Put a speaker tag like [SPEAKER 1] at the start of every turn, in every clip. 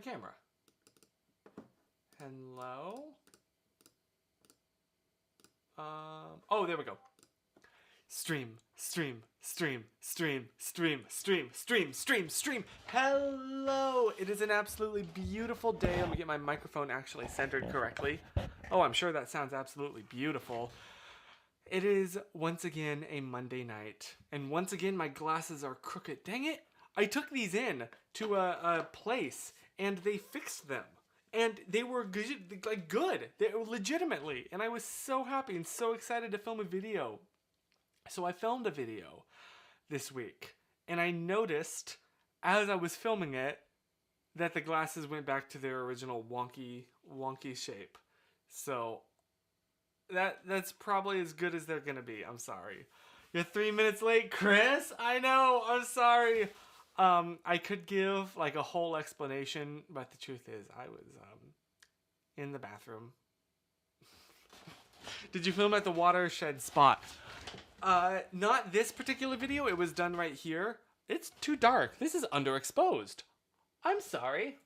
[SPEAKER 1] the camera. Hello? Oh, there we go. Stream. Hello! It is an absolutely beautiful day. Let me get my microphone actually centered correctly. Oh, I'm sure that sounds absolutely beautiful. It is once again a Monday night. And once again, my glasses are crooked. Dang it! I took these in to a place and they fixed them. And they were good, like good. They were legitimately. And I was so happy and so excited to film a video. So I filmed a video this week. And I noticed, as I was filming it, that the glasses went back to their original wonky shape. So that's probably as good as they're going to be. I'm sorry. You're 3 minutes late, Chris? I know. I'm sorry. I could give like a whole explanation, but the truth is I was in the bathroom. Did you film at the watershed spot? Not this particular video. It was done right here. It's too dark. This is underexposed. I'm sorry.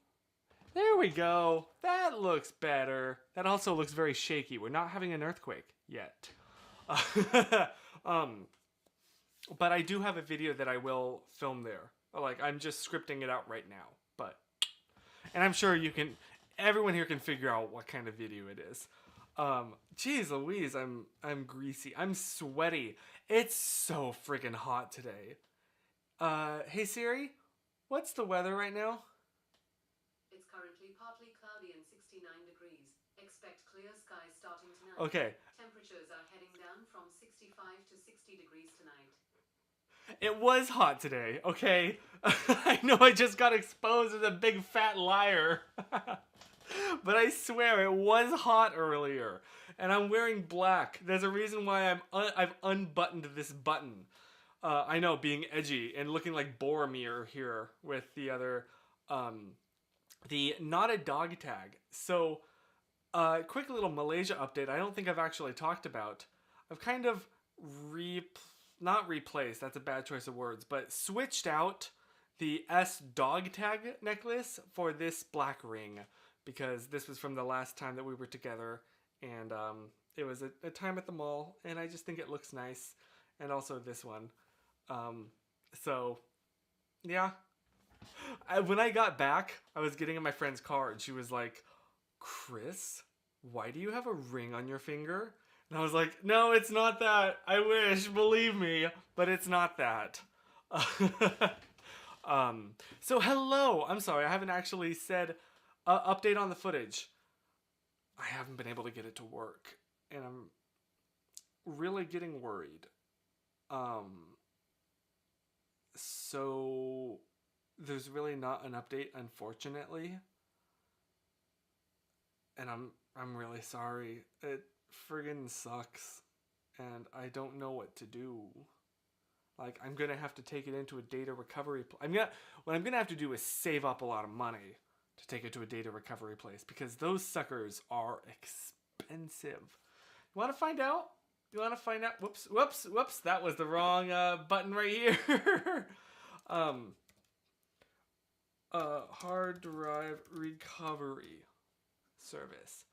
[SPEAKER 1] There we go. That looks better. That also looks very shaky. We're not having an earthquake yet. But I do have a video that I will film there. Like, I'm just scripting it out right now. And I'm sure everyone here can figure out what kind of video it is. Jeez Louise, I'm greasy. I'm sweaty. It's so freaking hot today. Hey Siri, what's the weather right now?
[SPEAKER 2] It's currently partly cloudy and 69 degrees. Expect clear skies starting tonight.
[SPEAKER 1] Okay.
[SPEAKER 2] Temperatures are heading down from 65 to 60 degrees tonight.
[SPEAKER 1] It was hot today, okay? I know I just got exposed as a big fat liar. But I swear it was hot earlier. And I'm wearing black. There's a reason why I've unbuttoned this button. I know, being edgy and looking like Boromir here with the other, the not a dog tag. So, quick little Malaysia update. I don't think I've actually talked about. I've kind of not replaced, that's a bad choice of words, but switched out the S dog tag necklace for this black ring. Because this was from the last time that we were together. And it was a time at the mall. And I just think it looks nice. And also this one. So, yeah. When I got back, I was getting in my friend's car. And she was like, Chris, why do you have a ring on your finger? And I was like, no, it's not that. I wish, believe me. But it's not that. So hello. I'm sorry, I haven't actually said... update on the footage. I haven't been able to get it to work. And I'm really getting worried. So there's really not an update, unfortunately. And I'm really sorry. It friggin' sucks. And I don't know what to do. Like, I'm gonna have to take it into a data recovery... What I'm gonna have to do is save up a lot of money to take it to a data recovery place, because those suckers are expensive. You want to find out? Whoops, that was the wrong button right here. Hard drive recovery service.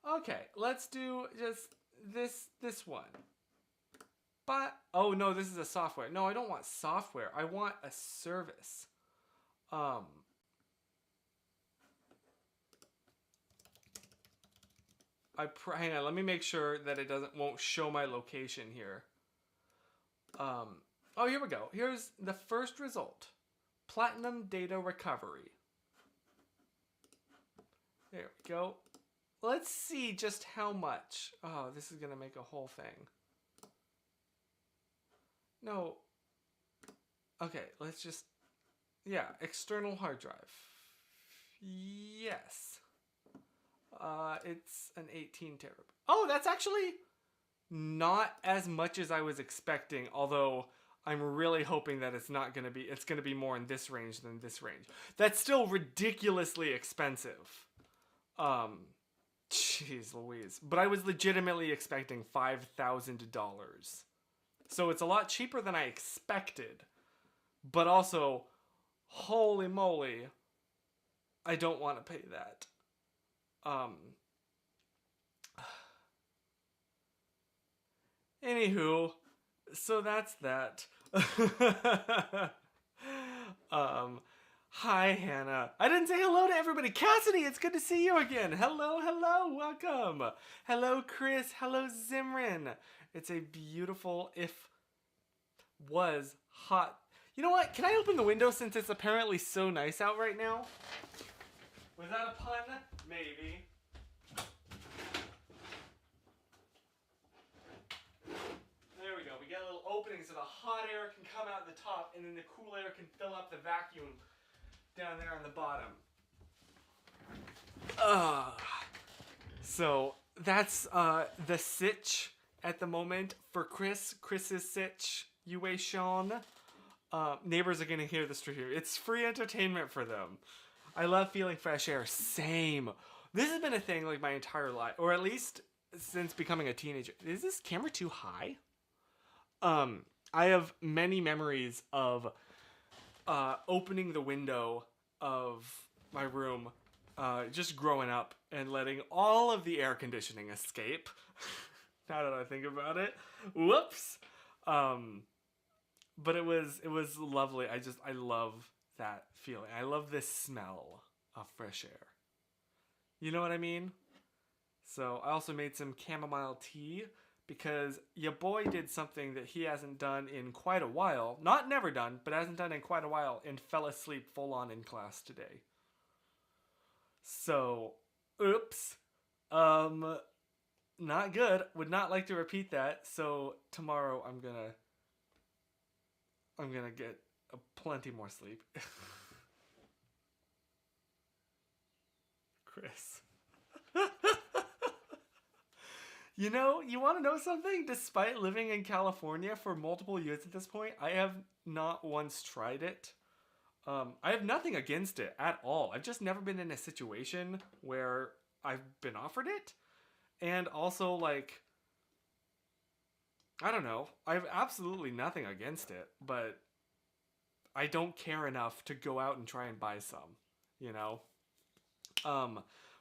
[SPEAKER 1] Okay, let's do just this one. But, oh no, this is a software. No, I don't want software. I want a service. Hang on, let me make sure that it won't show my location here. Oh, here we go. Here's the first result. Platinum data recovery. There we go. Let's see just how much. Oh, this is going to make a whole thing. No. Okay, let's just... Yeah, external hard drive. Yes. It's an 18 terabyte. Oh, that's actually not as much as I was expecting, although I'm really hoping that it's going to be more in this range than this range. That's still ridiculously expensive. Jeez Louise. But I was legitimately expecting $5,000. So it's a lot cheaper than I expected. But also, holy moly, I don't want to pay that. Anywho, so that's that. Hi Hannah. I didn't say hello to everybody. Cassidy, it's good to see you again. Hello, welcome. Hello Chris, hello Zimran. It's a beautiful, if was hot. You know what? Can I open the window since it's apparently so nice out right now? Was that a pun? Maybe. There we go. We get a little opening so the hot air can come out the top and then the cool air can fill up the vacuum down there on the bottom. So that's the sitch at the moment for Chris. Chris's sitch, Yue Sean. Neighbors are gonna hear this through here. It's free entertainment for them. I love feeling fresh air. Same. This has been a thing like my entire life, or at least since becoming a teenager. Is this camera too high? I have many memories of opening the window of my room, just growing up and letting all of the air conditioning escape. Now that I think about it, whoops. But it was lovely. I love that feeling. I love this smell of fresh air. You know what I mean? So I also made some chamomile tea because your boy did something that he hasn't done in quite a while. Not never done, but hasn't done in quite a while, and fell asleep full on in class today. So, oops. Not good. Would not like to repeat that. So tomorrow I'm gonna get plenty more sleep. Chris. You know, you want to know something? Despite living in California for multiple years at this point, I have not once tried it. I have nothing against it at all. I've just never been in a situation where I've been offered it. And also, like, I don't know. I have absolutely nothing against it, but I don't care enough to go out and try and buy some, you know?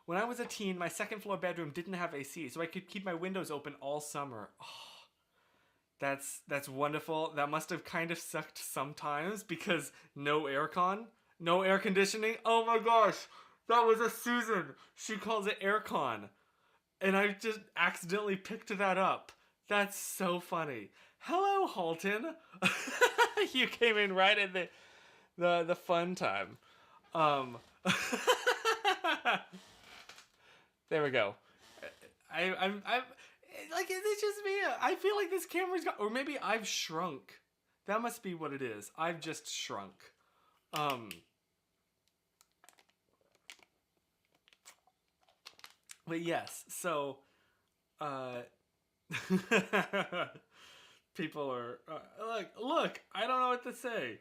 [SPEAKER 1] When I was a teen, my second floor bedroom didn't have AC, so I could keep my windows open all summer. Oh, that's wonderful. That must have kind of sucked sometimes because no aircon, no air conditioning. Oh my gosh, that was a Susan. She calls it aircon. And I just accidentally picked that up. That's so funny. Hello, Halton. You came in right at the fun time. There we go. I'm like, is it just me? I feel like this camera's got, or maybe I've shrunk. That must be what it is. I've just shrunk. But yes, so, people are, look, I don't know what to say.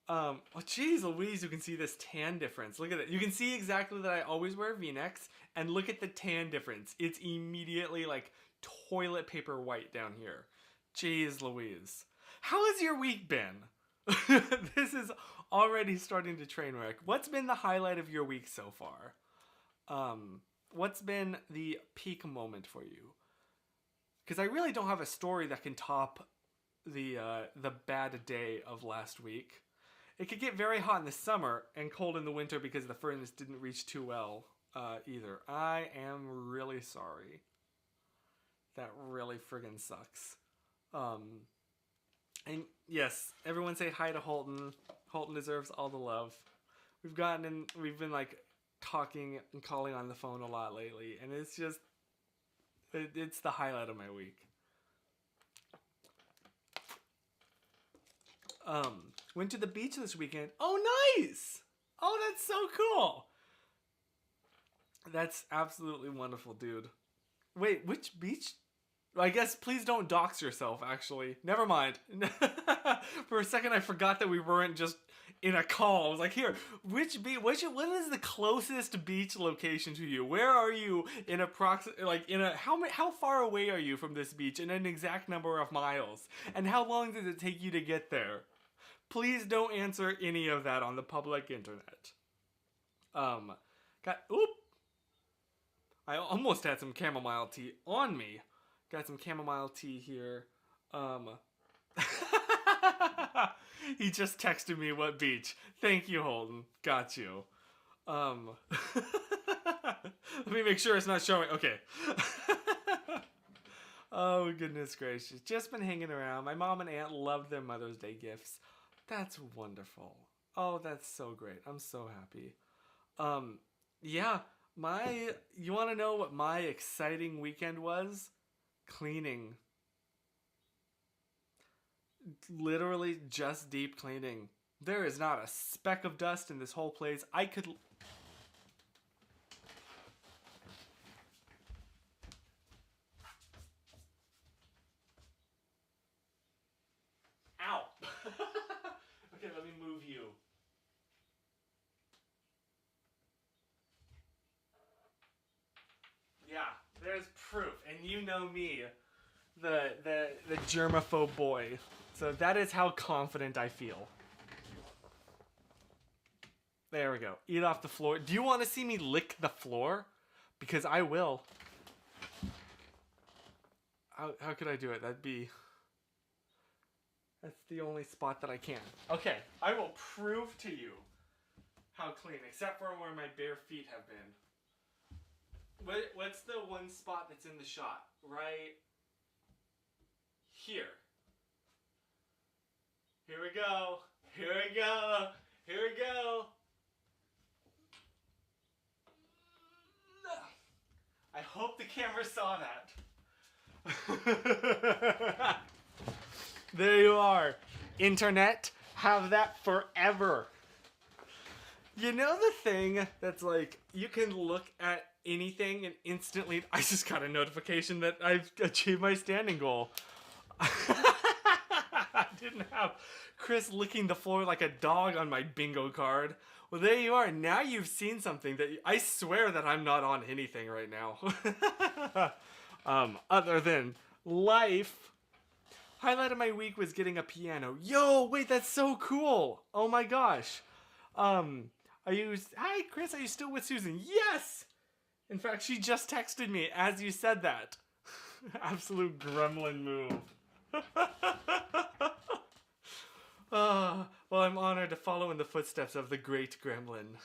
[SPEAKER 1] Oh, geez Louise, you can see this tan difference. Look at it. You can see exactly that I always wear V-necks, and look at the tan difference. It's immediately like toilet paper white down here. Jeez Louise. How has your week been? This is already starting to train wreck. What's been the highlight of your week so far? What's been the peak moment for you? Because I really don't have a story that can top the bad day of last week. It could get very hot in the summer and cold in the winter because the furnace didn't reach too well either. I am really sorry. That really friggin' sucks. And yes, everyone say hi to Holton. Holton deserves all the love. We've been like talking and calling on the phone a lot lately, and it's just, it's the highlight of my week. Went to the beach this weekend. Oh, nice! Oh, that's so cool! That's absolutely wonderful, dude. Wait, which beach? I guess please don't dox yourself, actually. Never mind. For a second, I forgot that we weren't just in a call. I was like, here, which beach? What is the closest beach location to you? Where are you in how far away are you from this beach in an exact number of miles? And how long does it take you to get there? Please don't answer any of that on the public internet. Oop. I almost had some chamomile tea on me. Got some chamomile tea here. He just texted me what beach. Thank you, Holden. Got you. Let me make sure it's not showing. Okay. Oh, goodness gracious. Just been hanging around. My mom and aunt love their Mother's Day gifts. That's wonderful. Oh, that's so great. I'm so happy. Yeah, you want to know what my exciting weekend was? Cleaning. Literally just deep cleaning. There is not a speck of dust in this whole place. I could... Ow! Okay, let me move you. Yeah, there's proof. And you know me, the germaphobe boy. So that is how confident I feel. There we go. Eat off the floor. Do you want to see me lick the floor? Because I will. How could I do it? That's the only spot that I can. Okay, I will prove to you how clean, except for where my bare feet have been. What's the one spot that's in the shot? Right here. Here we go. Here we go. Here we go. I hope the camera saw that. There you are. Internet, have that forever. You know the thing that's like, you can look at anything and instantly... I just got a notification that I've achieved my standing goal. I didn't have Chris licking the floor like a dog on my bingo card. Well, there you are. Now you've seen something that... I swear that I'm not on anything right now. Other than life. Highlight of my week was getting a piano. Yo, wait, that's so cool. Oh my gosh. Hi Chris, are you still with Susan? Yes! In fact, she just texted me as you said that. Absolute gremlin move. Well, I'm honored to follow in the footsteps of the great gremlin.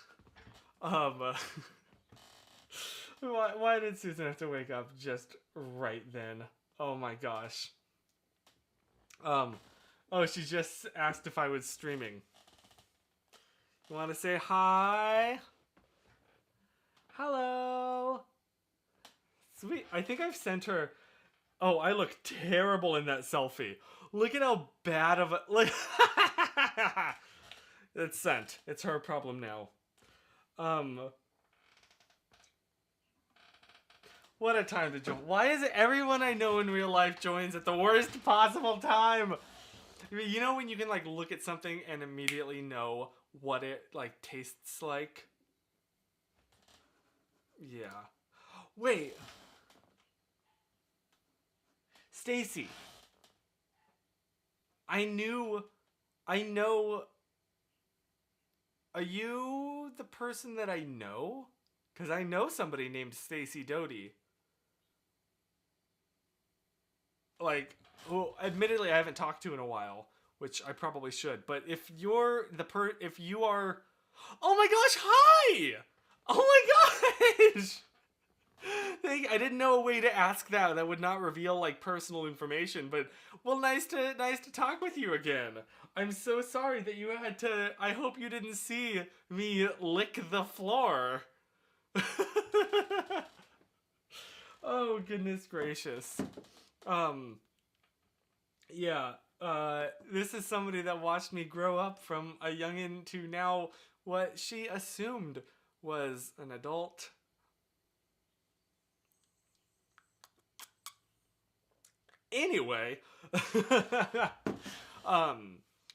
[SPEAKER 1] Why did Susan have to wake up just right then? Oh my gosh. Oh, she just asked if I was streaming. You want to say hi? Hello. Sweet. I think I've sent her... Oh, I look terrible in that selfie. Look at how bad of a... Look. It's sent. It's her problem now. What a time to join. Why is it everyone I know in real life joins at the worst possible time? You know when you can like look at something and immediately know what it like tastes like? Yeah. Wait. Stacy. I know. Are you the person that I know? Because I know somebody named Stacy Doty. Like, who admittedly I haven't talked to in a while, which I probably should. But if you're if you are, oh my gosh, hi! Oh my gosh! I didn't know a way to ask that would not reveal like personal information, but well, nice to talk with you again. I'm so sorry that you had to. I hope you didn't see me lick the floor. Oh goodness gracious. Yeah. This is somebody that watched me grow up from a youngin' to now what she assumed was an adult. Anyway,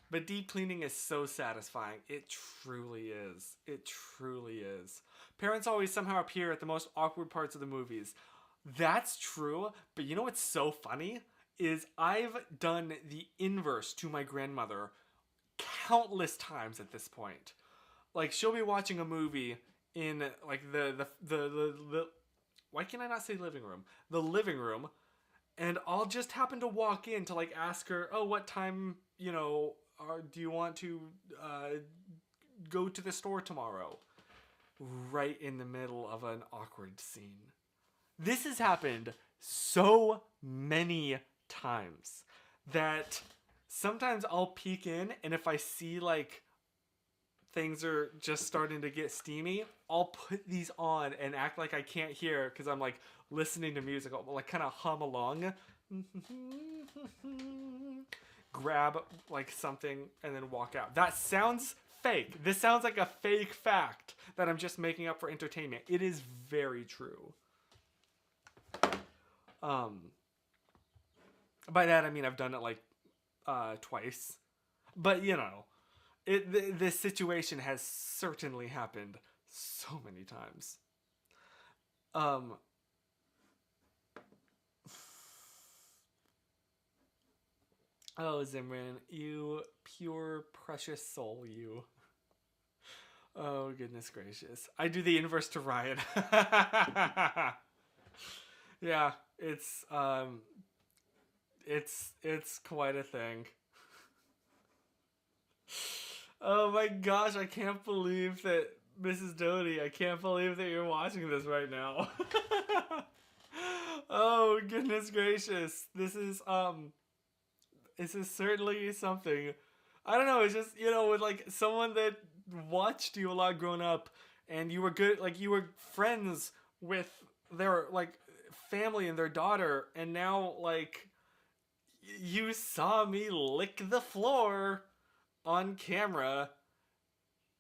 [SPEAKER 1] but deep cleaning is so satisfying. It truly is. It truly is. Parents always somehow appear at the most awkward parts of the movies. That's true, but you know what's so funny? Is I've done the inverse to my grandmother countless times at this point. Like, she'll be watching a movie in, like, the why can I not say living room? The living room, and I'll just happen to walk in to, like, ask her, oh, what time, you know, do you want to go to the store tomorrow? Right in the middle of an awkward scene. This has happened so many times that sometimes I'll peek in, and if I see, like, things are just starting to get steamy, I'll put these on and act like I can't hear because I'm, like, listening to music. I'll, like, kind of hum along. Grab, like, something and then walk out. That sounds fake. This sounds like a fake fact that I'm just making up for entertainment. It is very true. By that I mean I've done it, like, twice. But, you know, this situation has certainly happened so many times. Oh, Zimran, you pure precious soul, you. Oh, goodness gracious. I do the inverse to Ryan. Yeah, it's quite a thing. Oh my gosh, I can't believe that, Mrs. Doty, I can't believe that you're watching this right now. Oh, goodness gracious. This is certainly something. I don't know, it's just, you know, with, like, someone that watched you a lot growing up, and you were good, like, you were friends with their, like, family and their daughter, and now, like, you saw me lick the floor on camera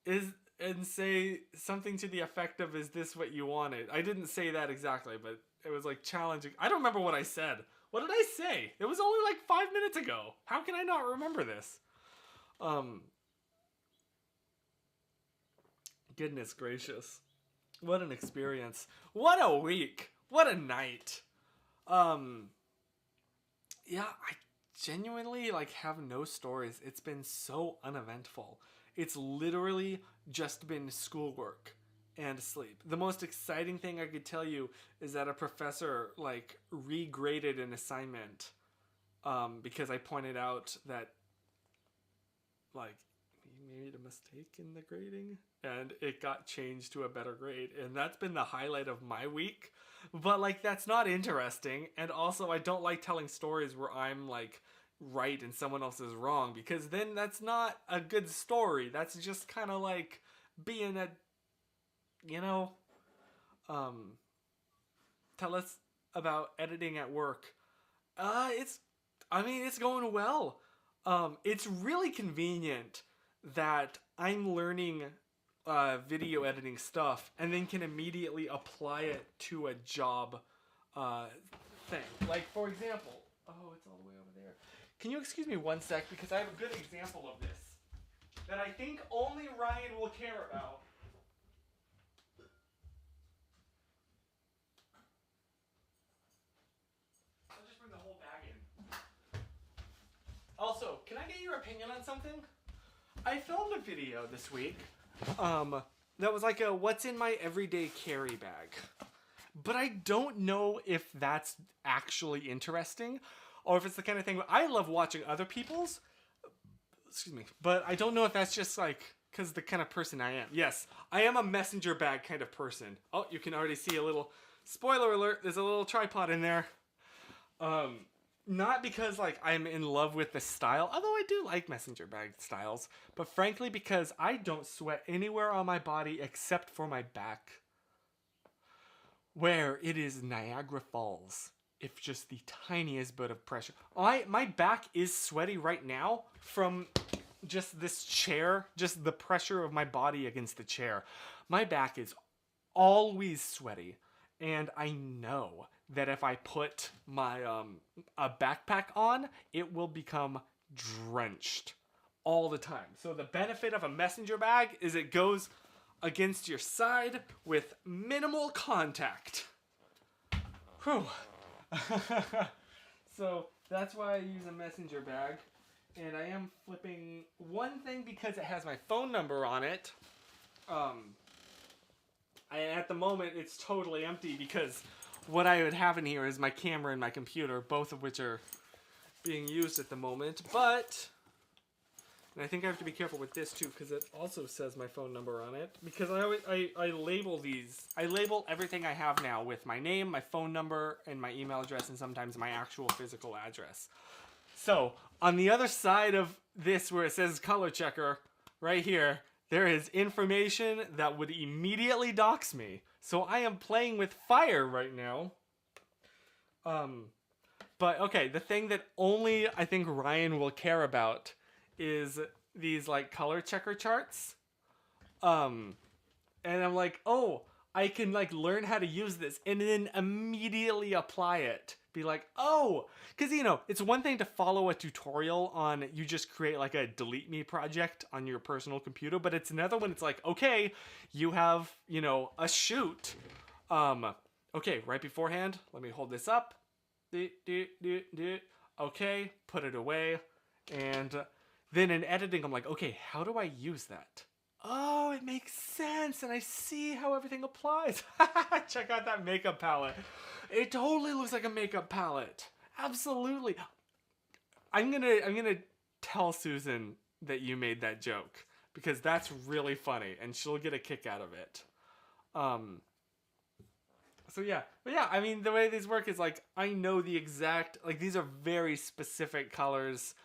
[SPEAKER 1] and say something to the effect of, is this what you wanted? I didn't say that exactly, but it was, like, challenging. I don't remember what I said. What did I say? It was only, like, 5 minutes ago. How can I not remember this? Goodness gracious. What an experience. What a week. What a night. Yeah, I genuinely, like, have no stories. It's been so uneventful. It's literally just been schoolwork and sleep. The most exciting thing I could tell you is that a professor, like, regraded an assignment because I pointed out that, like, he made a mistake in the grading and it got changed to a better grade, and that's been the highlight of my week. But, like, that's not interesting, and also I don't like telling stories where I'm, like, right and someone else is wrong, because then that's not a good story. That's just kind of like being a, you know, tell us about editing at work. It's going well. It's really convenient that I'm learning video editing stuff and then can immediately apply it to a job thing. Like, for example, oh, it's all the way over there. Can you excuse me one sec, because I have a good example of this that I think only Ryan will care about. I'll just bring the whole bag in. Also, can I get your opinion on something? I filmed a video this week that was like a what's in my everyday carry bag. But I don't know if that's actually interesting or if it's the kind of thing I love watching other people's. Excuse me. But I don't know if that's just like because the kind of person I am. Yes, I am a messenger bag kind of person. Oh, you can already see a little spoiler alert. There's a little tripod in there. Not because, like, I'm in love with the style, although I do like messenger bag styles, but frankly because I don't sweat anywhere on my body except for my back, where it is Niagara Falls, if just the tiniest bit of pressure. My back is sweaty right now from just this chair, just the pressure of my body against the chair. My back is always sweaty, and I know that if I put my a backpack on, it will become drenched all the time. So the benefit of a messenger bag is it goes against your side with minimal contact. Whew. So that's why I use a messenger bag. And I am flipping one thing because it has my phone number on it. At the moment, it's totally empty because what I would have in here is my camera and my computer, both of which are being used at the moment. But, and I think I have to be careful with this too because it also says my phone number on it. Because I label these. I label everything I have now with my name, my phone number, and my email address, and sometimes my actual physical address. So, on the other side of this where it says color checker, right here, there is information that would immediately dox me. So I am playing with fire right now. But okay, the thing that only I think Ryan will care about is these like color checker charts. And I'm like, oh, I can like learn how to use this and then immediately apply it. Be like, oh, because you know, it's one thing to follow a tutorial on you just create like a delete me project on your personal computer, but it's another one. It's like, okay, you have, you know, a shoot. Okay, right beforehand, let me hold this up. Okay, put it away. And then in editing, I'm like, okay, how do I use that? Oh, it makes sense, and I see how everything applies. Check out that makeup palette. It totally looks like a makeup palette. Absolutely. I'm gonna tell Susan that you made that joke because that's really funny, and she'll get a kick out of it. So yeah, but yeah, I mean the way these work is like I know the exact like these are very specific colors.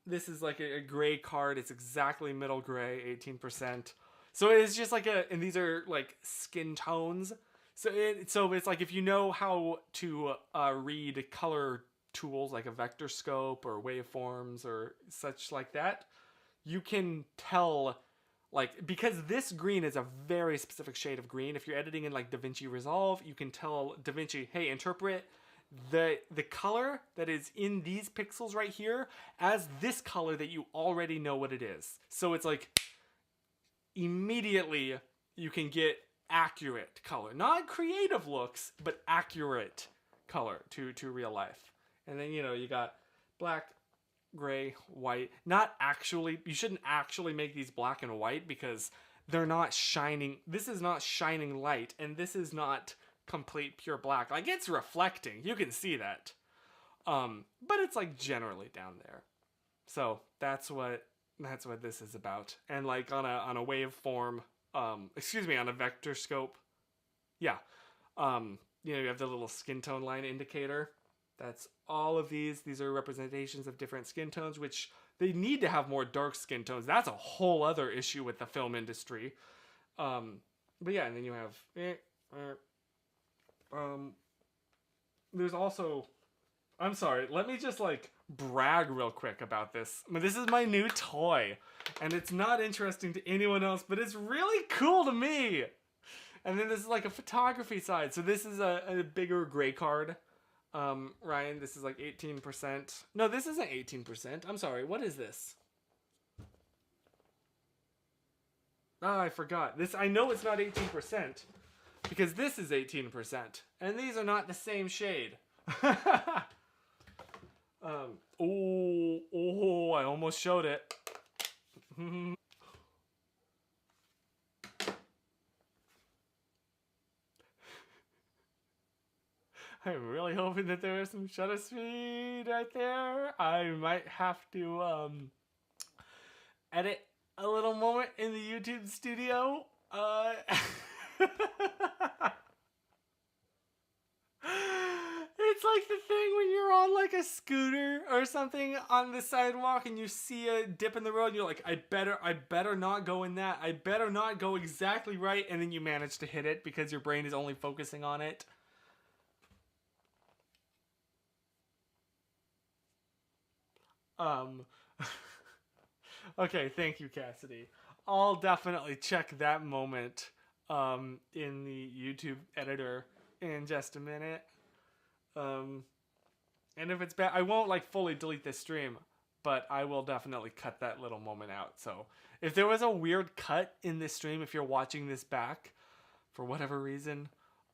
[SPEAKER 1] This is like a gray card. It's exactly middle gray, 18%. So it's just like and these are like skin tones. So it's like if you know how to read color tools like a vector scope or waveforms or such like that, you can tell like because this green is a very specific shade of green. If you're editing in like DaVinci Resolve, you can tell DaVinci, hey, interpret the color that is in these pixels right here as this color that you already know what it is. So it's like immediately you can get accurate color, not creative looks, but accurate color to real life. And then you know you got black, gray, white. Not actually, you shouldn't actually make these black and white because they're not shining. This is not shining light, and this is not complete pure black. Like it's reflecting, you can see that, but it's like generally down there. So that's what this is about. And like on a waveform, excuse me, on a vector scope, yeah, you know, you have the little skin tone line indicator. That's all of these. These are representations of different skin tones, which they need to have more dark skin tones. That's a whole other issue with the film industry. But yeah, and then you have there's also, I'm sorry, let me just like brag real quick about this. This is my new toy, and it's not interesting to anyone else, but it's really cool to me. And then this is like a photography side. So this is a bigger gray card. Ryan, this is like 18%. No, this isn't 18%. I'm sorry. What is this? Oh, I forgot. This, I know it's not 18% because this is 18%. And these are not the same shade. Oh, I almost showed it. I'm really hoping that there is some shutter speed right there. I might have to edit a little moment in the YouTube studio. It's like the thing when you're on like a scooter or something on the sidewalk and you see a dip in the road and you're like, I better not go in that. I better not go exactly right, and then you manage to hit it because your brain is only focusing on it. Um, okay, thank you, Cassidy. I'll definitely check that moment in the YouTube editor in just a minute. And if it's bad, I won't like fully delete this stream, but I will definitely cut that little moment out. So if there was a weird cut in this stream, if you're watching this back for whatever reason,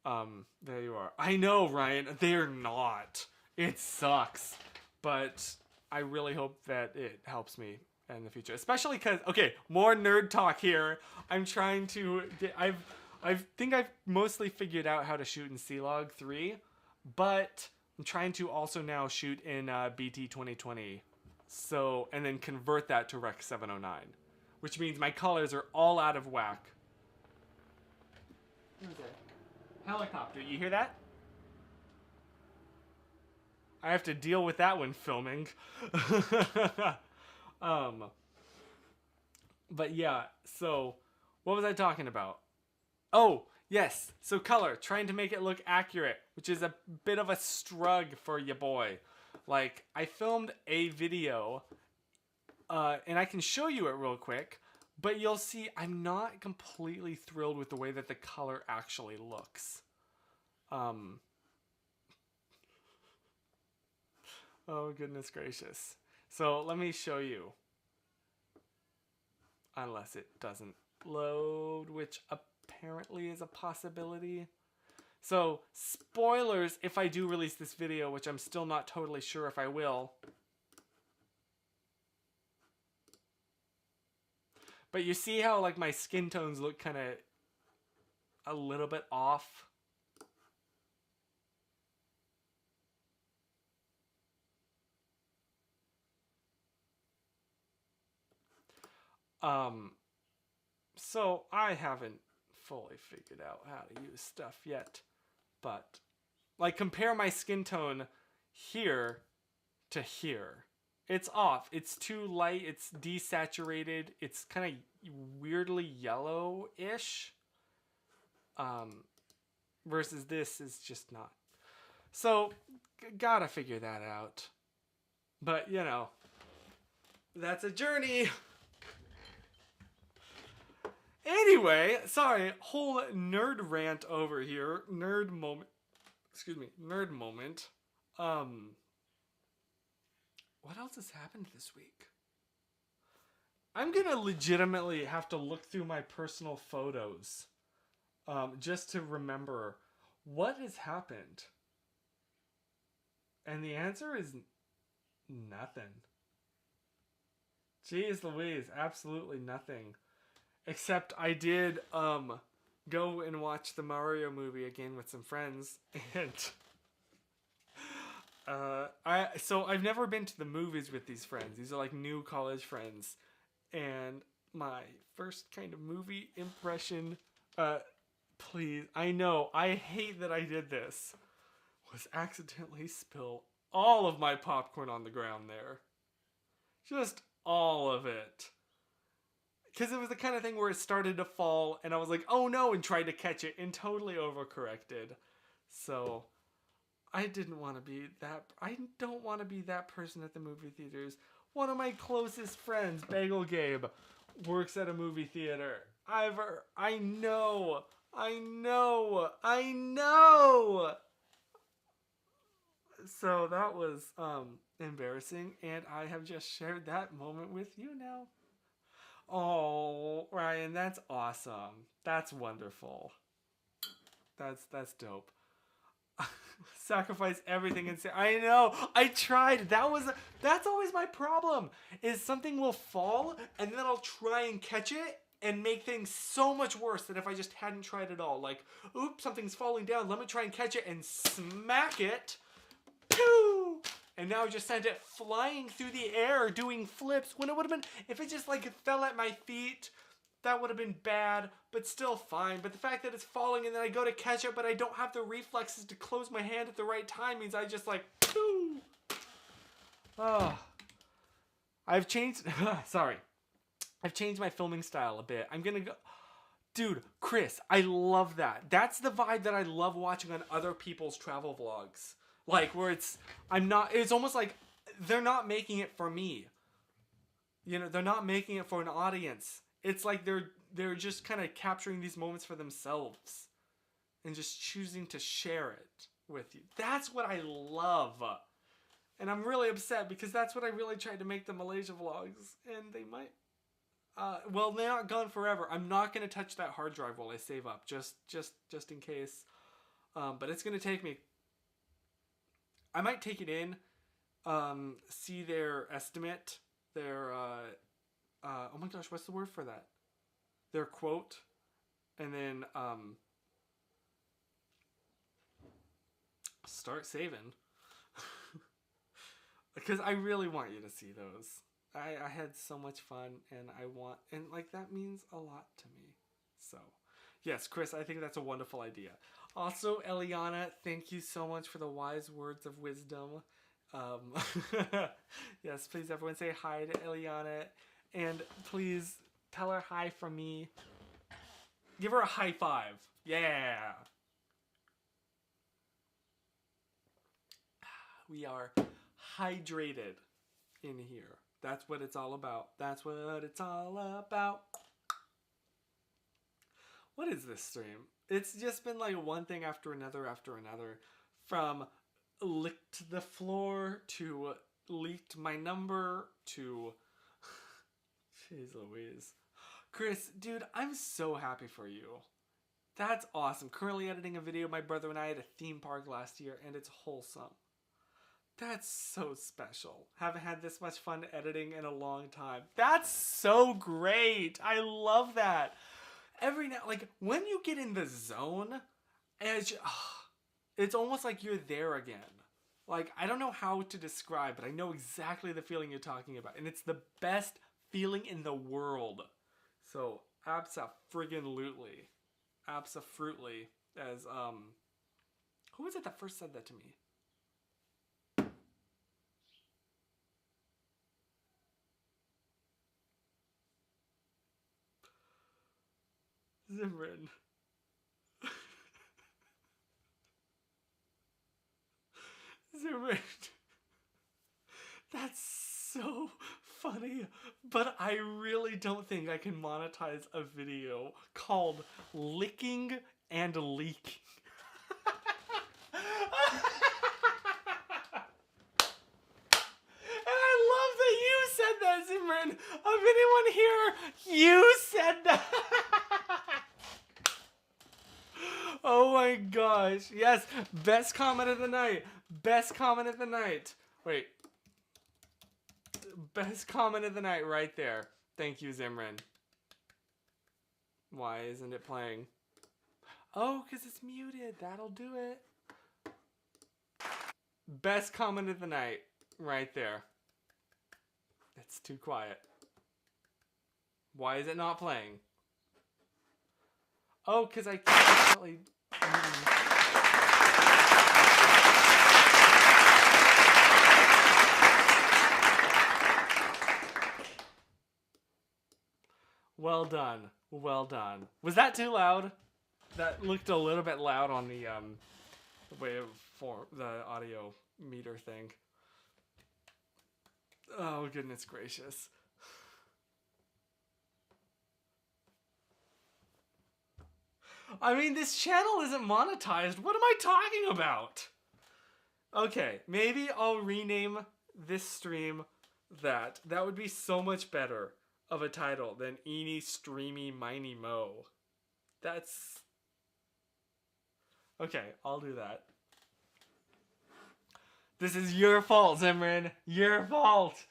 [SPEAKER 1] there you are. I know, Ryan, they're not. It sucks, but I really hope that it helps me in the future, especially because, okay, more nerd talk here. I'm trying to get, I think I've mostly figured out how to shoot in C-Log 3, but I'm trying to also now shoot in BT 2020. So, and then convert that to Rec 709, which means my colors are all out of whack. Helicopter, you hear that? I have to deal with that when filming. But yeah, so what was I talking about? Oh, yes. So color, trying to make it look accurate, which is a bit of a struggle for ya boy. Like, I filmed a video, and I can show you it real quick, but you'll see I'm not completely thrilled with the way that the color actually looks. Oh, goodness gracious. So let me show you. Unless it doesn't load, which apparently is a possibility. So, spoilers if I do release this video, which I'm still not totally sure if I will. But you see how, like, my skin tones look kind of a little bit off? So I haven't fully figured out how to use stuff yet, but like compare my skin tone here to here. It's off. It's too light. It's desaturated. It's kind of weirdly yellow-ish. Versus this is just not. So gotta figure that out. But you know, that's a journey. Anyway, sorry, whole nerd rant over here. Nerd moment. Excuse me, nerd moment. What else has happened this week? I'm gonna legitimately have to look through my personal photos just to remember what has happened. And the answer is nothing. Jeez Louise, absolutely nothing. Except I did go and watch the Mario movie again with some friends, and I've never been to the movies with these friends. These are like new college friends, and my first kind of movie impression, please, I know, I hate that I did this, was accidentally spill all of my popcorn on the ground there. Just all of it. Because it was the kind of thing where it started to fall, and I was like, oh no, and tried to catch it, and totally overcorrected. So, I didn't want to be that, I don't want to be that person at the movie theaters. One of my closest friends, Bagel Gabe, works at a movie theater. I know. So that was, embarrassing, and I have just shared that moment with you now. Oh, Ryan, that's awesome. That's wonderful. That's dope. Sacrifice everything and say, I know, I tried. That's always my problem. Is something will fall and then I'll try and catch it and make things so much worse than if I just hadn't tried at all. Like, oops, something's falling down. Let me try and catch it and smack it. Pew! And now I just sent it flying through the air doing flips when it would have been, if it just like fell at my feet, that would have been bad, but still fine. But the fact that it's falling and then I go to catch it, but I don't have the reflexes to close my hand at the right time means I just like, pooh. Oh. I've changed, sorry. I've changed my filming style a bit. I'm gonna go, dude, Chris, I love that. That's the vibe that I love watching on other people's travel vlogs. Like, where it's almost like they're not making it for me. You know, they're not making it for an audience. It's like they're just kind of capturing these moments for themselves and just choosing to share it with you. That's what I love. And I'm really upset because that's what I really tried to make the Malaysia vlogs. And they might, well, they're not gone forever. I'm not going to touch that hard drive while I save up, just in case. But it's going to take me, I might take it in see their estimate, their oh my gosh, what's the word for that? Their quote, and then start saving. Because I really want you to see those. I had so much fun, and and like that means a lot to me. So, yes, Chris, I think that's a wonderful idea. Also, Eliana, thank you so much for the wise words of wisdom. Um, yes, please, everyone, say hi to Eliana, and please tell her hi from me. Give her a high five. Yeah. We are hydrated in here. That's what it's all about. That's what it's all about. What is this stream? It's just been like one thing after another, from licked the floor to leaked my number to jeez Louise. Chris, dude, I'm so happy for you. That's awesome. Currently editing a video my brother and I at a theme park last year, and it's wholesome. That's so special. Haven't had this much fun editing in a long time. That's so great. I love that. Every now, like when you get in the zone, it's almost like you're there again. Like, I don't know how to describe, but I know exactly the feeling you're talking about. And it's the best feeling in the world. So, abso-friggin-lutely. Abso-fruitly. As, who was it that first said that to me? Zimran. Zimran. That's so funny, but I really don't think I can monetize a video called Licking and Leaking. And I love that you said that, Zimran. Of anyone here, you said that. Oh my gosh. Yes, best comment of the night. Best comment of the night. Wait. Best comment of the night right there. Thank you, Zimran. Why isn't it playing? Oh, because it's muted. That'll do it. Best comment of the night right there. It's too quiet. Why is it not playing? Oh, because I can't really... Well done. Well done. Was that too loud? That looked a little bit loud on the wave for the audio meter thing. Oh, goodness gracious. I mean, this channel isn't monetized. What am I talking about? Okay, maybe I'll rename this stream that. That would be so much better of a title than Eeny Streamy Miny Mo. That's... Okay, I'll do that. This is your fault, Zimran. Your fault.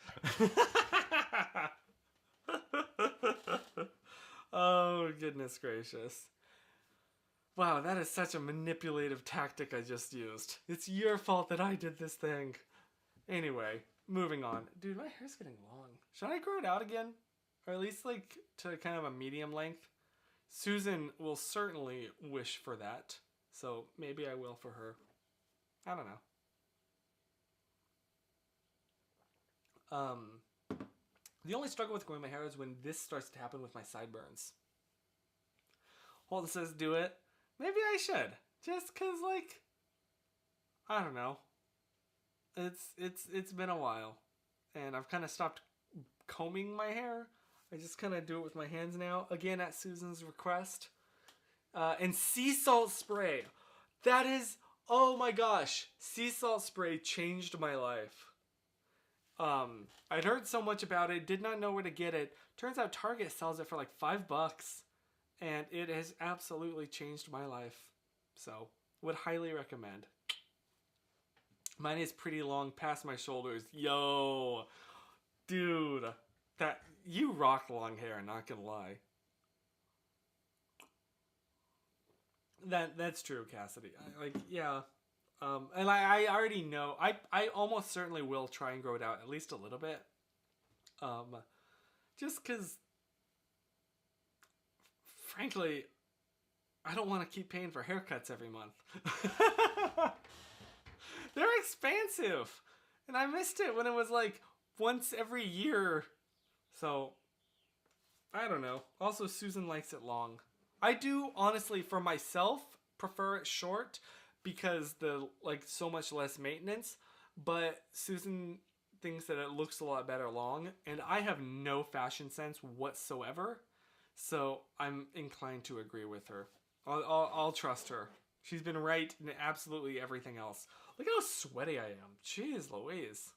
[SPEAKER 1] Oh, goodness gracious. Wow, that is such a manipulative tactic I just used. It's your fault that I did this thing. Anyway, moving on. Dude, my hair's getting long. Should I grow it out again? Or at least, like, to kind of a medium length? Susan will certainly wish for that. So, maybe I will for her. I don't know. The only struggle with growing my hair is when this starts to happen with my sideburns. Holden says do it. Maybe I should. Just cause like, I don't know. It's been a while. And I've kind of stopped combing my hair. I just kind of do it with my hands now. Again, at Susan's request. And sea salt spray. That is, oh my gosh. Sea salt spray changed my life. I'd heard so much about it, did not know where to get it. Turns out Target sells it for like $5, and it has absolutely changed my life. So, would highly recommend. Mine is pretty long past my shoulders. Yo, dude, that you rock long hair. Not gonna lie. That's true, Cassidy. Yeah. And I already know. I almost certainly will try and grow it out at least a little bit. Just because, frankly, I don't want to keep paying for haircuts every month. They're expensive, and I missed it when it was like once every year. So I don't know. Also, Susan likes it long. I do honestly, for myself, prefer it short because the like so much less maintenance. But Susan thinks that it looks a lot better long, and I have no fashion sense whatsoever. So I'm inclined to agree with her. I'll trust her. She's been right in absolutely everything else. Look at how sweaty I am. Jeez Louise.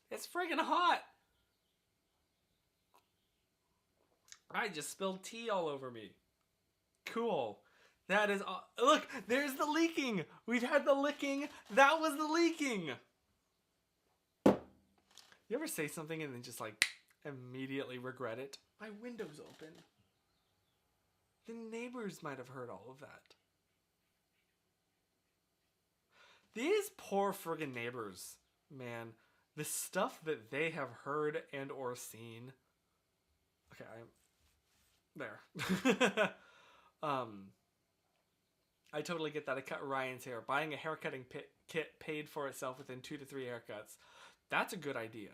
[SPEAKER 1] It's friggin' hot. I just spilled tea all over me. Cool. That is... Look, there's the leaking. We've had the licking. That was the leaking. You ever say something and then just like immediately regret it? My window's open. The neighbors might have heard all of that. These poor friggin' neighbors, man. The stuff that they have heard and or seen. Okay, there. I totally get that. I cut Ryan's hair. Buying a haircutting kit paid for itself within 2 to 3 haircuts. That's a good idea.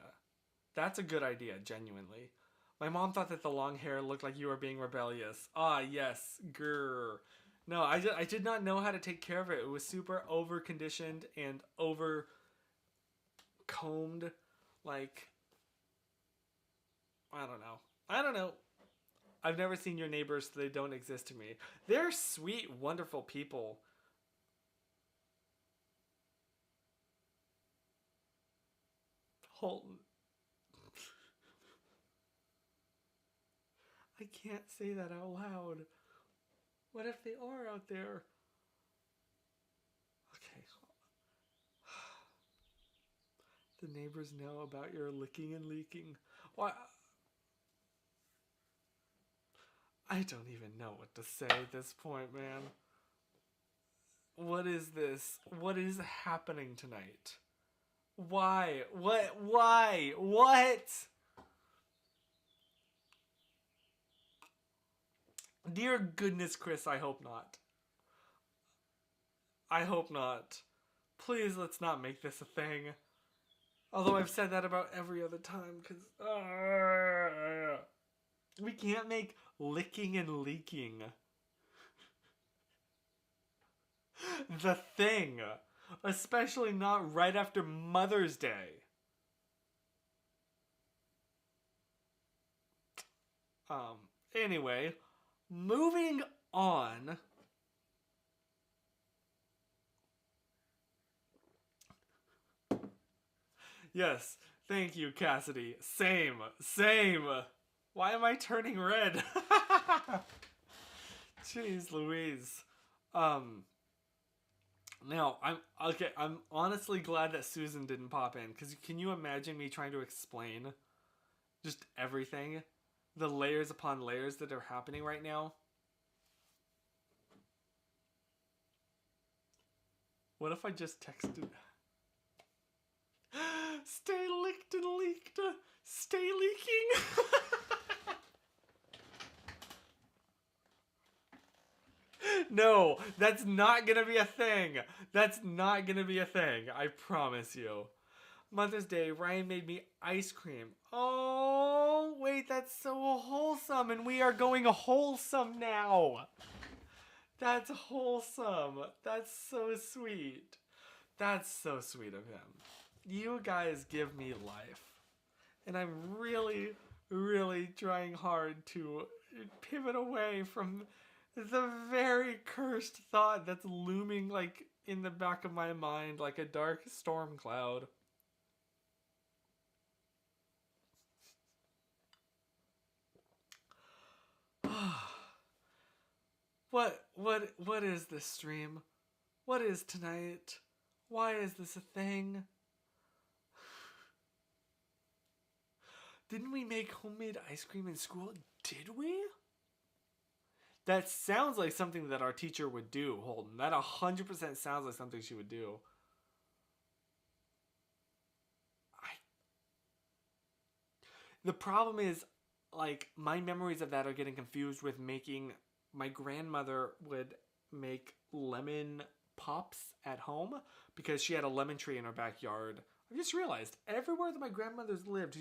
[SPEAKER 1] That's a good idea, genuinely. My mom thought that the long hair looked like you were being rebellious. Ah, yes. Grr. No, I did not know how to take care of it. It was super over-conditioned and over-combed. Like, I don't know. I've never seen your neighbors, so they don't exist to me. They're sweet, wonderful people. Holton. I can't say that out loud. What if they are out there? Okay. The neighbors know about your licking and leaking. Why? I don't even know what to say at this point, man. What is this? What is happening tonight? Why? What? Why? What? Dear goodness, Chris, I hope not. I hope not. Please, let's not make this a thing. Although I've said that about every other time, because... we can't make licking and leaking the thing. Especially not right after Mother's Day. Anyway, moving on. Yes, thank you, Cassidy. Same. Why am I turning red? Jeez Louise. Now, I'm honestly glad that Susan didn't pop in, because can you imagine me trying to explain just everything? The layers upon layers that are happening right now? What if I just texted... Stay licked and leaked. Stay leaking. No, that's not gonna be a thing. That's not gonna be a thing. I promise you. Mother's Day, Ryan made me ice cream. Oh, wait, that's so wholesome. And we are going wholesome now. That's wholesome. That's so sweet. That's so sweet of him. You guys give me life. And I'm really, really trying hard to pivot away from the very cursed thought that's looming like in the back of my mind like a dark storm cloud. What is this stream? What is tonight? Why is this a thing? Didn't we make homemade ice cream in school? Did we? That sounds like something that our teacher would do, Holden. That 100% sounds like something she would do. The problem is, like, my memories of that are getting confused with making. My grandmother would make lemon pops at home because she had a lemon tree in her backyard. I just realized everywhere that my grandmother's lived,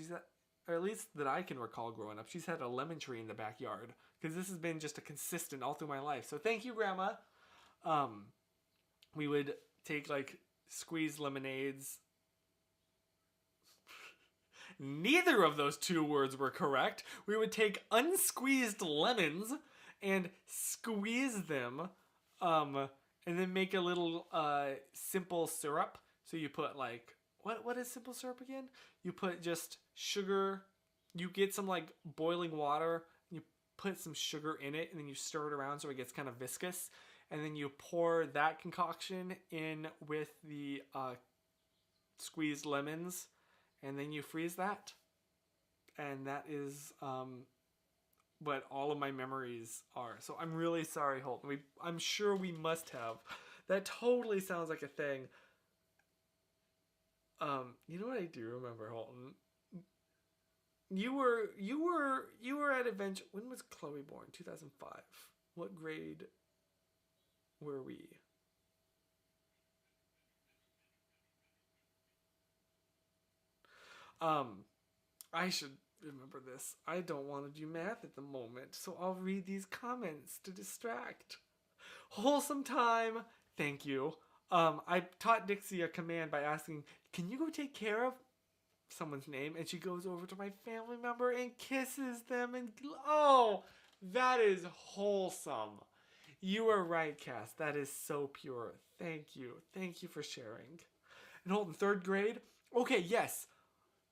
[SPEAKER 1] or at least that I can recall growing up, she's had a lemon tree in the backyard because this has been just a consistent all through my life. So thank you, Grandma. We would take like squeezed lemonades. Neither of those two words were correct. We would take unsqueezed lemons and squeeze them, and then make a little simple syrup. So you put like what is simple syrup again? You put just sugar. You get some like boiling water. And you put some sugar in it, and then you stir it around so it gets kind of viscous. And then you pour that concoction in with the squeezed lemons, and then you freeze that. And that is what all of my memories are. So I'm really sorry, Holton. I'm sure we must have. That totally sounds like a thing. You know what I do remember, Holton? You were at Adventure. When was Chloe born? 2005. What grade were we? I should remember this. I don't want to do math at the moment, so I'll read these comments to distract. Wholesome time. Thank you. I taught Dixie a command by asking, "Can you go take care of someone's name?" And she goes over to my family member and kisses them. And oh, that is wholesome. You are right, Cass. That is so pure. Thank you. Thank you for sharing. And Holton, third grade? Okay, yes.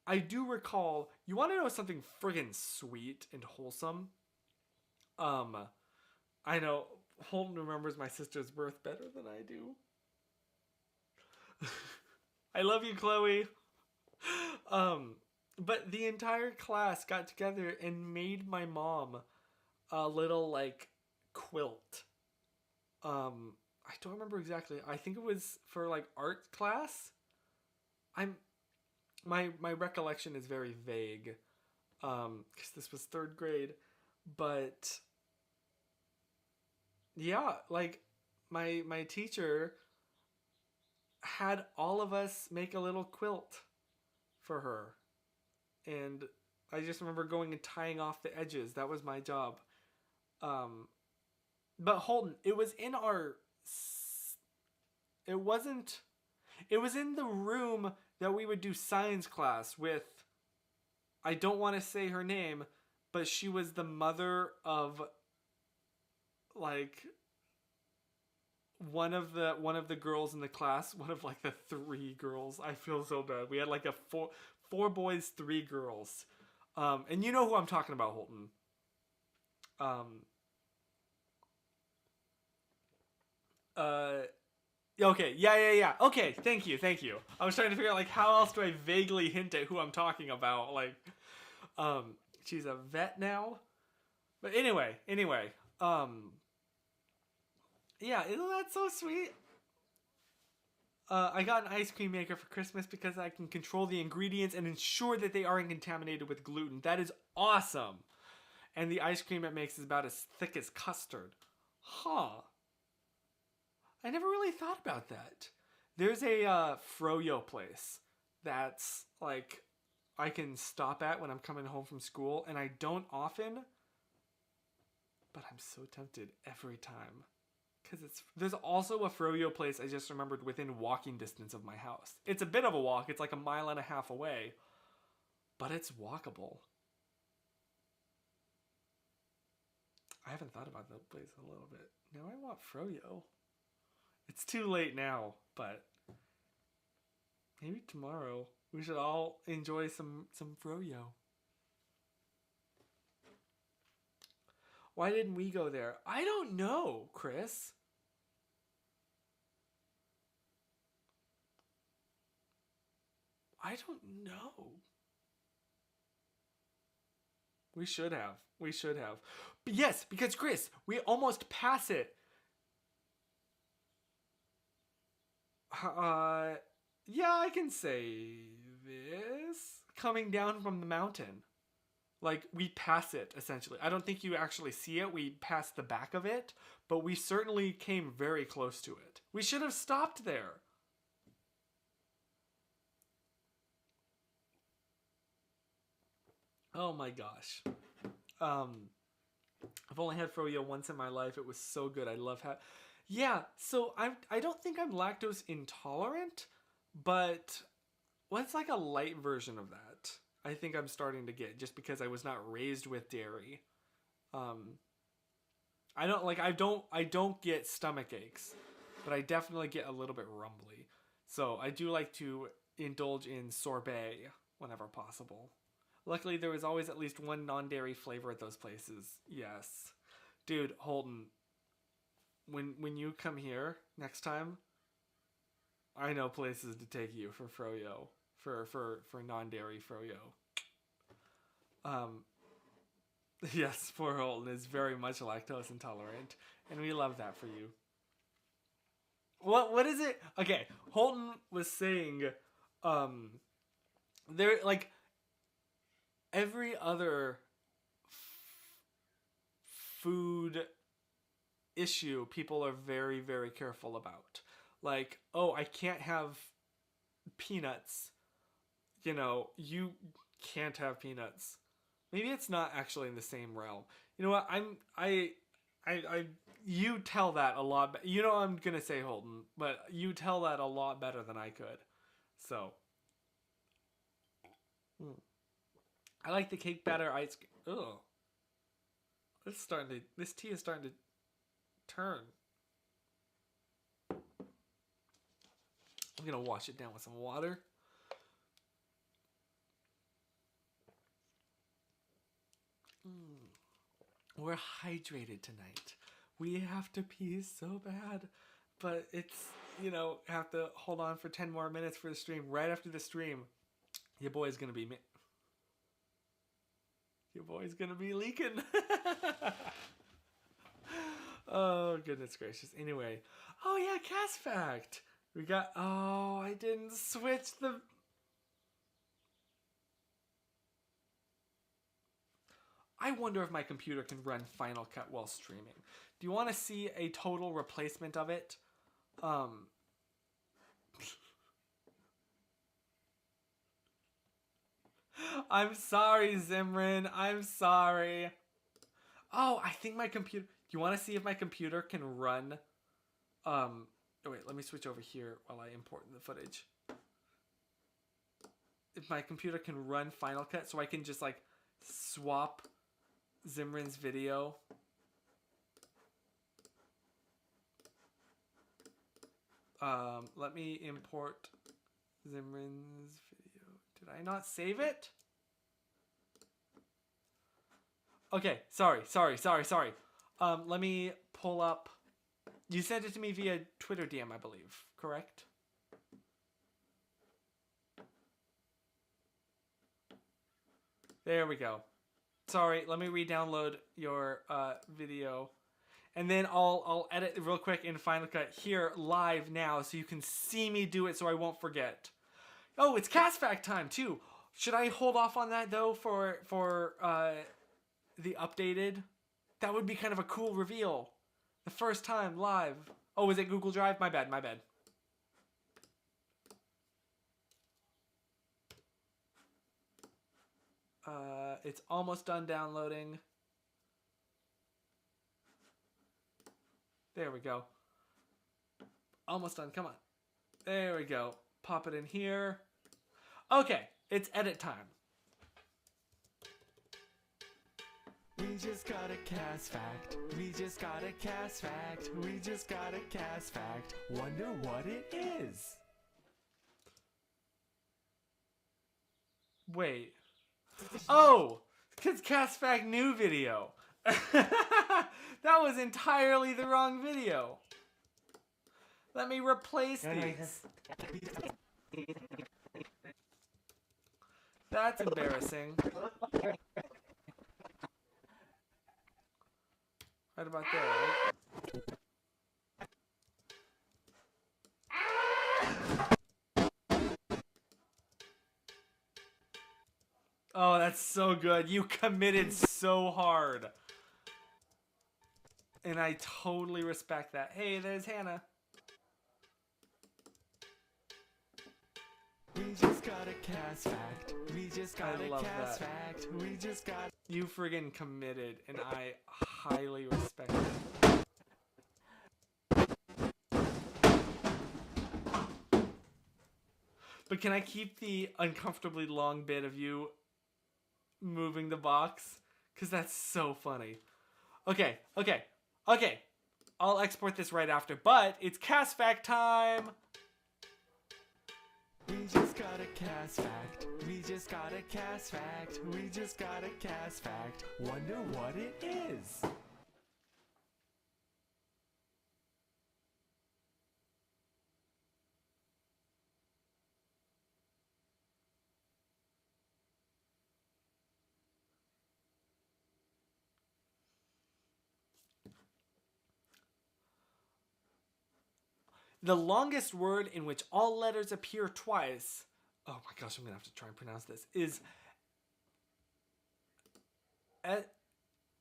[SPEAKER 1] I do recall. You want to know something friggin' sweet and wholesome? I know Holton remembers my sister's birth better than I do. I love you, Chloe. But the entire class got together and made my mom a little like quilt. I don't remember exactly. I think it was for like art class. My recollection is very vague. Because this was third grade, but yeah, like my teacher had all of us make a little quilt for her. And I just remember going and tying off the edges. That was my job. But Holton, it was in our... It wasn't... It was in the room that we would do science class with... I don't want to say her name, but she was the mother of... like... one of the girls in the class, one of like the 3 girls. I feel so bad. We had like a four boys, 3 girls. And you know who I'm talking about, Holton. Okay, yeah. Okay, thank you. I was trying to figure out like how else do I vaguely hint at who I'm talking about. Like, she's a vet now. But anyway, yeah, isn't that so sweet? I got an ice cream maker for Christmas because I can control the ingredients and ensure that they aren't contaminated with gluten. That is awesome. And the ice cream it makes is about as thick as custard. Huh. I never really thought about that. There's a froyo place that's like I can stop at when I'm coming home from school, and I don't often, but I'm so tempted every time. Because there's also a froyo place I just remembered within walking distance of my house. It's a bit of a walk. It's like 1.5 miles away. But it's walkable. I haven't thought about that place in a little bit. Now I want froyo. It's too late now, but maybe tomorrow we should all enjoy some froyo. Why didn't we go there? I don't know, Chris. I don't know. We should have. We should have. But yes, because Chris, we almost pass it. Yeah, I can say this. Coming down from the mountain. Like, we pass it, essentially. I don't think you actually see it. We pass the back of it. But we certainly came very close to it. We should have stopped there. Oh my gosh. I've only had froyo once in my life. It was so good. I love how. Yeah, so I don't think I'm lactose intolerant, but what's like a light version of that? I think I'm starting to get just because I was not raised with dairy. I don't get stomach aches, but I definitely get a little bit rumbly. So I do like to indulge in sorbet whenever possible. Luckily, there was always at least one non-dairy flavor at those places. Yes. Dude, Holden, when you come here next time, I know places to take you for froyo. For non-dairy froyo. Yes, poor Holden is very much lactose intolerant. And we love that for you. What is it? Okay, Holden was saying, there, like, every other food issue people are very, very careful about. Like, oh, I can't have peanuts. You know, you can't have peanuts. Maybe it's not actually in the same realm. You know what? You tell that a lot. You know what I'm gonna say, Holden, but you tell that a lot better than I could. So, I like the cake batter ice cream. Ugh. This tea is starting to turn. I'm gonna wash it down with some water. We're hydrated tonight. We have to pee so bad, but it's, have to hold on for 10 more minutes for the stream. Right after the stream, your boy's gonna be leaking. Oh, goodness gracious. Anyway. Oh, yeah, cast fact. I didn't switch the... I wonder if my computer can run Final Cut while streaming. Do you want to see a total replacement of it? I'm sorry, Zimran. I'm sorry. Oh, I think my computer... Do you want to see if my computer can run... Oh, wait, let me switch over here while I import the footage. If my computer can run Final Cut, so I can just, like, swap Zimran's video. Let me import Zimran's video. Did I not save it? Okay, sorry. Let me pull up. You sent it to me via Twitter DM, I believe, correct? There we go. Sorry, let me re-download your video. And then I'll edit it real quick in Final Cut here live now so you can see me do it so I won't forget. Oh, it's cast fact time too. Should I hold off on that though for the updated? That would be kind of a cool reveal. The first time live. Oh, was it Google Drive? My bad. It's almost done downloading. There we go. Almost done. Come on. There we go. Pop it in here. Okay, it's edit time. We just got a cast fact. We just got a cast fact. We just got a cast fact. Wonder what it is. Wait. Oh! It's cast fact new video. That was entirely the wrong video. Let me replace these. That's embarrassing. Right about there, right? Oh, that's so good. You committed so hard. And I totally respect that. Hey, there's Hannah.
[SPEAKER 3] We just got a cast fact. We just got
[SPEAKER 1] I
[SPEAKER 3] a
[SPEAKER 1] love
[SPEAKER 3] cast
[SPEAKER 1] that.
[SPEAKER 3] fact. We just got.
[SPEAKER 1] You friggin' committed, and I highly respect it. But can I keep the uncomfortably long bit of you moving the box? Because that's so funny. Okay. I'll export this right after, but it's cast fact time!
[SPEAKER 3] We just got a cast fact. We just got a cast fact. We just got a cast fact. Wonder what it is.
[SPEAKER 1] The longest word in which all letters appear twice, oh my gosh, I'm gonna have to try and pronounce this, is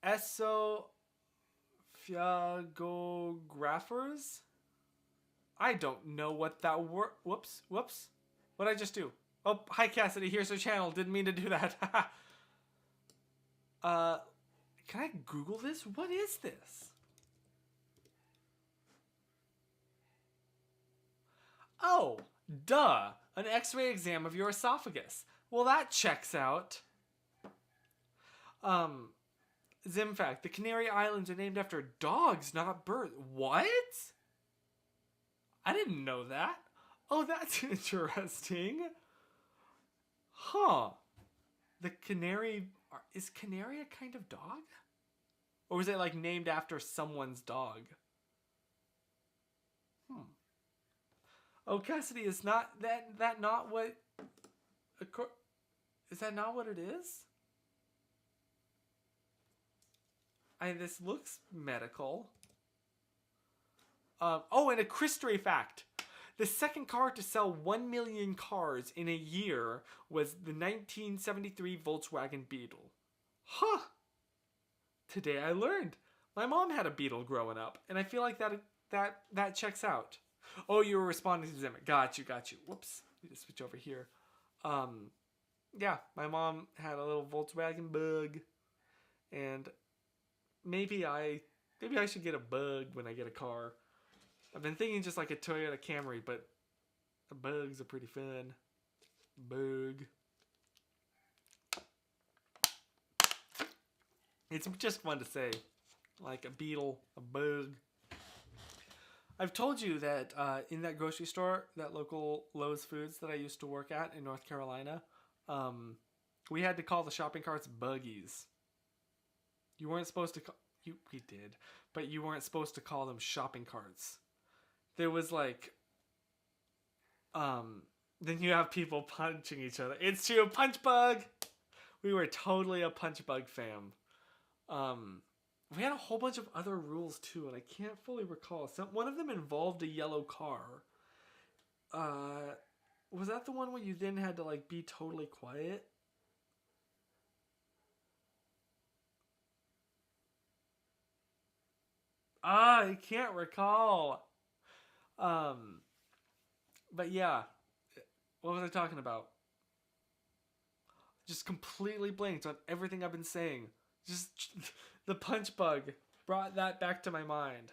[SPEAKER 1] esophagographers? I don't know what that word. Whoops. What did I just do? Oh, hi Cassidy, here's her channel. Didn't mean to do that. Can I Google this? What is this? Oh, duh. An x-ray exam of your esophagus. Well, that checks out. Zimfact, the Canary Islands are named after dogs, not birds. What? I didn't know that. Oh, that's interesting. Huh. The canary... Is canary a kind of dog? Or was it like named after someone's dog? Oh, Cassidy, is not that not what... Is that not what it is? This looks medical. Oh, and a Christery fact. The second car to sell 1 million cars in a year was the 1973 Volkswagen Beetle. Huh. Today I learned. My mom had a Beetle growing up, and I feel like that checks out. Oh, you were responding to Zimmer. Got you. Whoops. Let me just switch over here. Yeah, my mom had a little Volkswagen Bug, and maybe I should get a Bug when I get a car. I've been thinking just like a Toyota Camry, but Bugs are pretty fun. Bug. It's just fun to say. Like a Beetle, a Bug. I've told you that in that grocery store, that local Lowe's Foods that I used to work at in North Carolina, we had to call the shopping carts buggies. You weren't supposed to call... We did. But you weren't supposed to call them shopping carts. There was like... Then you have people punching each other. It's true, punch bug! We were totally a punch bug fam. We had a whole bunch of other rules too, and I can't fully recall. One of them involved a yellow car. Was that the one where you then had to like be totally quiet? I can't recall. But yeah, what was I talking about? Just completely blanked on everything I've been saying. Just the punch bug brought that back to my mind.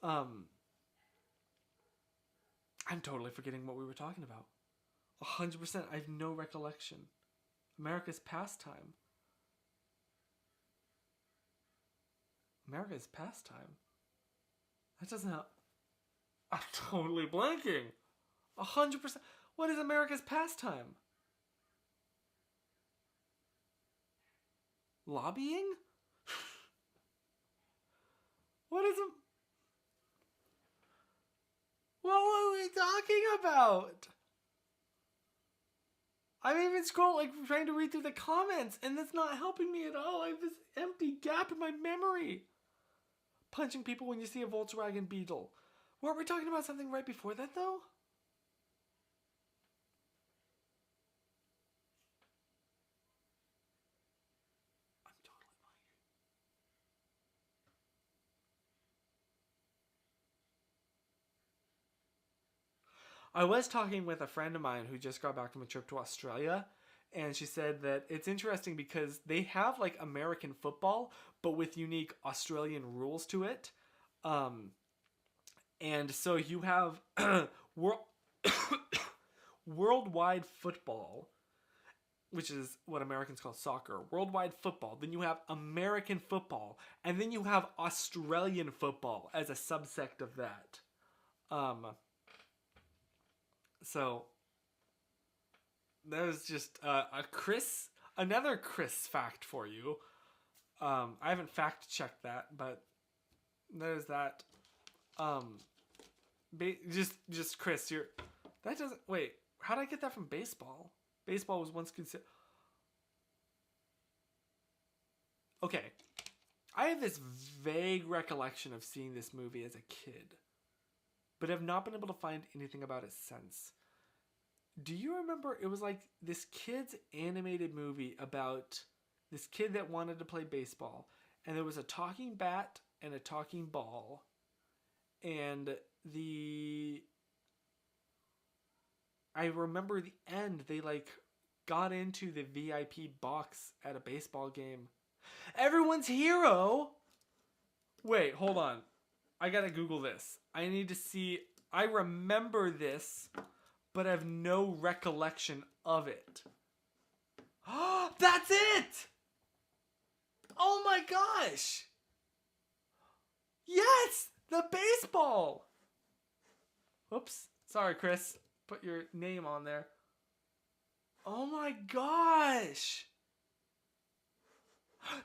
[SPEAKER 1] I'm totally forgetting what we were talking about. 100%. I have no recollection. America's pastime. America's pastime? That doesn't help. I'm totally blanking. 100%. What is America's pastime? Lobbying? What is it? What were we talking about? I'm even trying to read through the comments, and that's not helping me at all. I have this empty gap in my memory. Punching people when you see a Volkswagen Beetle. Weren't we talking about something right before that, though? I'm totally blanking. I was talking with a friend of mine who just got back from a trip to Australia, and she said that it's interesting because they have like American football, but with unique Australian rules to it. And so you have worldwide football, which is what Americans call soccer. Worldwide football. Then you have American football, and then you have Australian football as a subsect of that. So there's just another Chris fact for you. I haven't fact checked that, but there's that. Just Chris, that doesn't wait. How did I get that from baseball? Baseball was once considered. Okay, I have this vague recollection of seeing this movie as a kid, but have not been able to find anything about it since. Do you remember? It was like this kid's animated movie about this kid that wanted to play baseball, and there was a talking bat and a talking ball, and I remember the end, they like got into the VIP box at a baseball game. Everyone's hero! Wait, hold on. I gotta Google this. I need to see. I remember this, but I have no recollection of it. Oh, that's it! Oh my gosh! Yes! The baseball! Oops. Sorry, Chris. Put your name on there. Oh my gosh!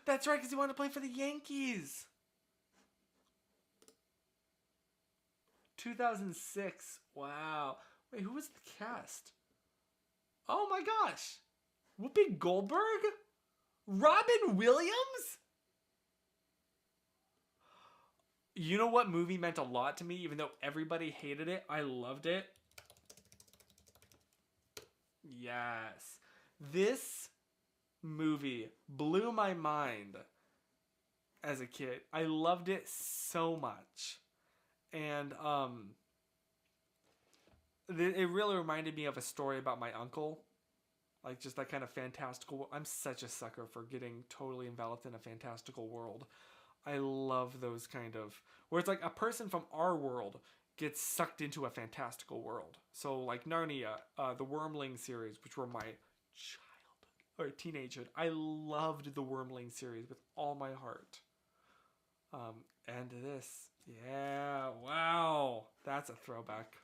[SPEAKER 1] That's right, because he wanted to play for the Yankees. 2006. Wow. Wait, who was the cast? Oh my gosh. Whoopi Goldberg? Robin Williams? You know what movie meant a lot to me, even though everybody hated it? I loved it. Yes. This movie blew my mind as a kid. I loved it so much. And it really reminded me of a story about my uncle. Like just that kind of fantastical. I'm such a sucker for getting totally enveloped in a fantastical world. I love those kind of where it's like a person from our world gets sucked into a fantastical world. So like Narnia, the Wormling series, which were my childhood or teenagehood. I loved the Wormling series with all my heart. And this, yeah, wow, that's a throwback.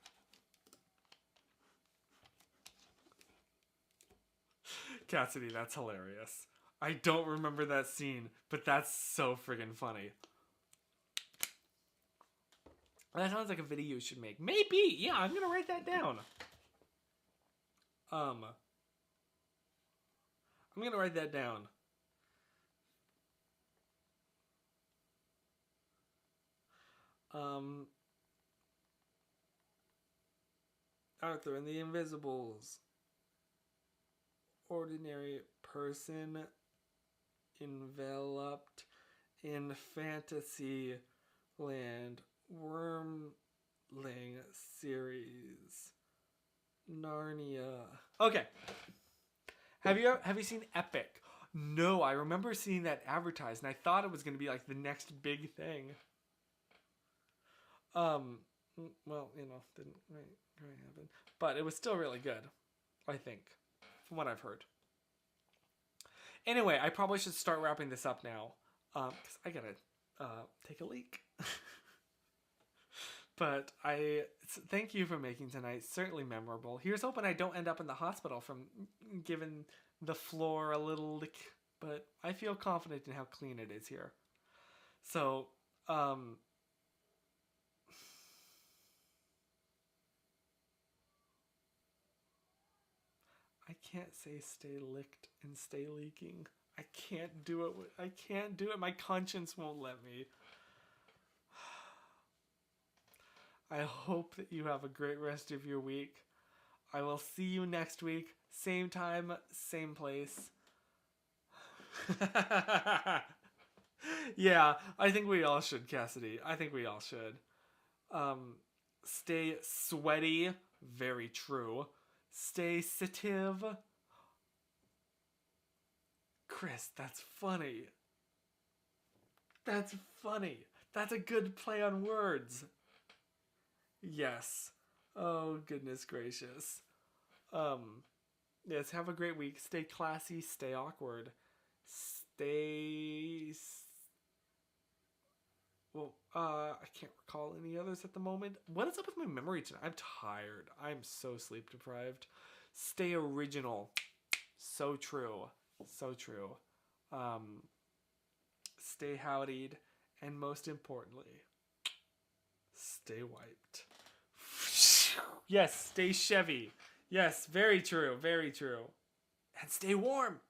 [SPEAKER 1] Cassidy, that's hilarious. I don't remember that scene, but that's so friggin' funny. That sounds like a video you should make. Maybe, yeah, I'm gonna write that down. I'm gonna write that down. Arthur and the Invisibles. Ordinary person enveloped in fantasy land. Wormling series. Narnia. Okay. Have you seen Epic? No, I remember seeing that advertised and I thought it was going to be like the next big thing. Well, didn't really happen. But it was still really good, I think, from what I've heard. Anyway, I probably should start wrapping this up now, because I gotta take a leak. But thank you for making tonight certainly memorable. Here's hoping I don't end up in the hospital from giving the floor a little lick, but I feel confident in how clean it is here. So, I can't say stay licked and stay leaking. I can't do it. I can't do it. My conscience won't let me. I hope that you have a great rest of your week. I will see you next week. Same time, same place. Yeah, I think we all should, Cassidy. I think we all should. Stay sweaty. Very true. Stay sensitive. Chris, that's funny. That's funny. That's a good play on words. Yes. Oh, goodness gracious. Yes, have a great week. Stay classy, stay awkward. I can't recall any others at the moment. What is up with my memory tonight? I'm tired. I'm so sleep deprived. Stay original. So true. So true. Stay howdied. And most importantly, stay wiped. Yes, stay Chevy. Yes, very true. Very true. And stay warm.